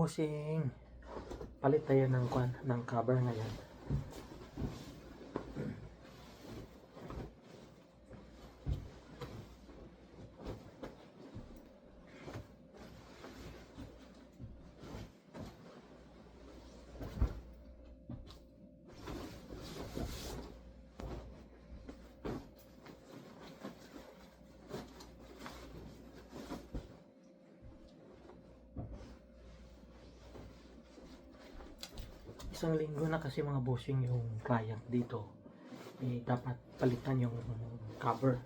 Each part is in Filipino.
bossing, palit tayo ng cover ngayon. Isang linggo na kasi mga bossing yung client dito, dapat palitan yung cover.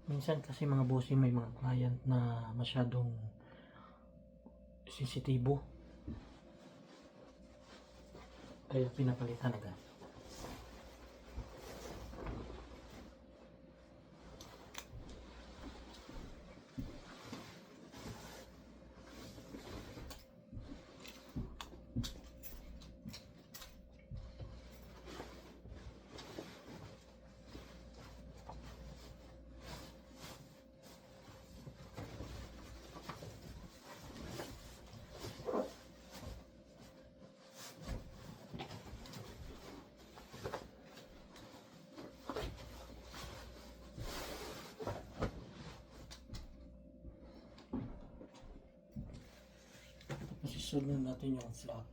Minsan kasi mga bossing, may mga client na masyadong sensitibo, kaya pinapalitan agad. Susunod natin yung flap.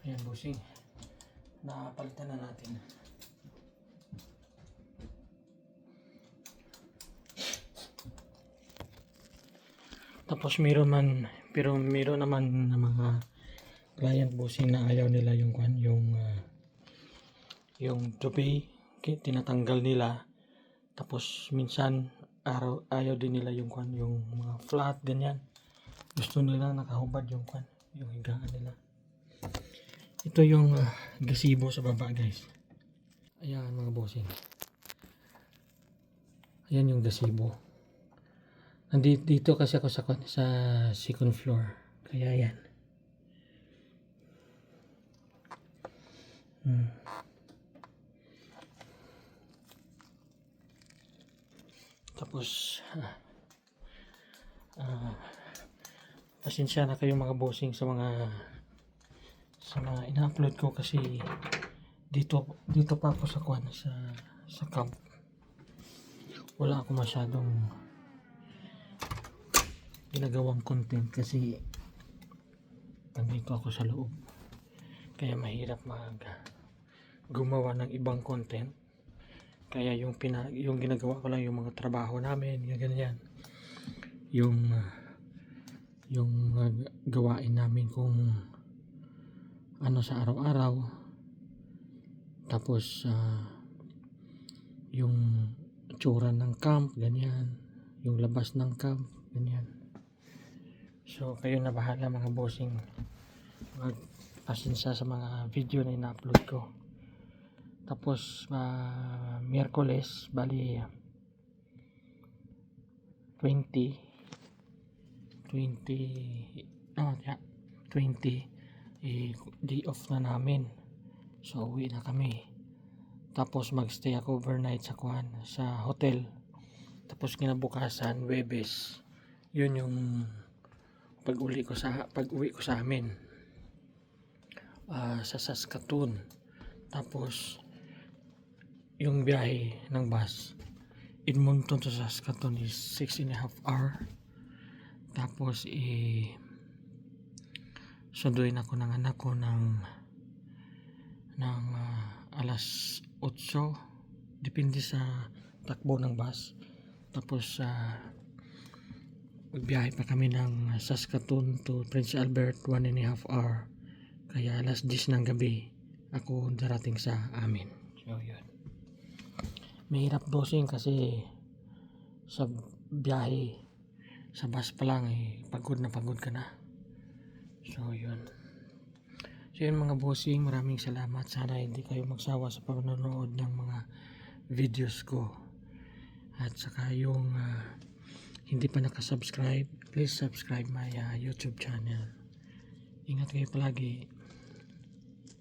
Ayan bossing, napalitan na natin. Tapos meron naman na mga client bossing na ayaw nila yung yung tubig, tinatanggal nila. Tapos minsan ayaw din nila yung yung mga flat ganyan. Gusto nila nakahubad yung yung higaan nila. Ito yung gazebo sa baba, guys. Ayan mga bossing. Ayan yung gazebo. Dito kasi ako sa second floor. Kaya yan. Tapos pasensya na kayo mga bossing sa mga ina-upload ko kasi dito pa ako sa camp. Wala ako masyadong ginagawang content kasi nandito ako sa loob. Kaya mahirap gumawa ng ibang content. Kaya yung ginagawa ko lang yung mga trabaho namin, ganyan. Yung gawain namin kung ano sa araw-araw. Tapos yung tsura ng camp, ganyan. Yung labas ng camp, ganyan. So kayo na bahala mga bossing. Magpasensya sa mga video na ina-upload ko. Tapos Miyerkules, bali 20 day off na namin. So uwi na kami. Tapos magstay ako overnight sa hotel. Tapos kinabukasan Huwebes. Yun yung pag-uwi ko sa amin. Sa Saskatoon. Tapos yung biyahe ng bus Edmonton to Saskatoon is 6.5 hours. Tapos sunduin ako ng anak ko ng alas 8, depende sa takbo ng bus. Tapos magbiyahe pa kami ng Saskatoon to Prince Albert 1.5 hours. Kaya alas 10 ng gabi ako darating sa amin. So yun, mahirap bossing kasi sa biyahe sa bus pa lang pagod na pagod ka na. So yun mga bossing, maraming salamat. Sana hindi kayo magsawa sa panonood ng mga videos ko. At saka yung hindi pa nakasubscribe, please subscribe my YouTube channel. Ingat kayo palagi.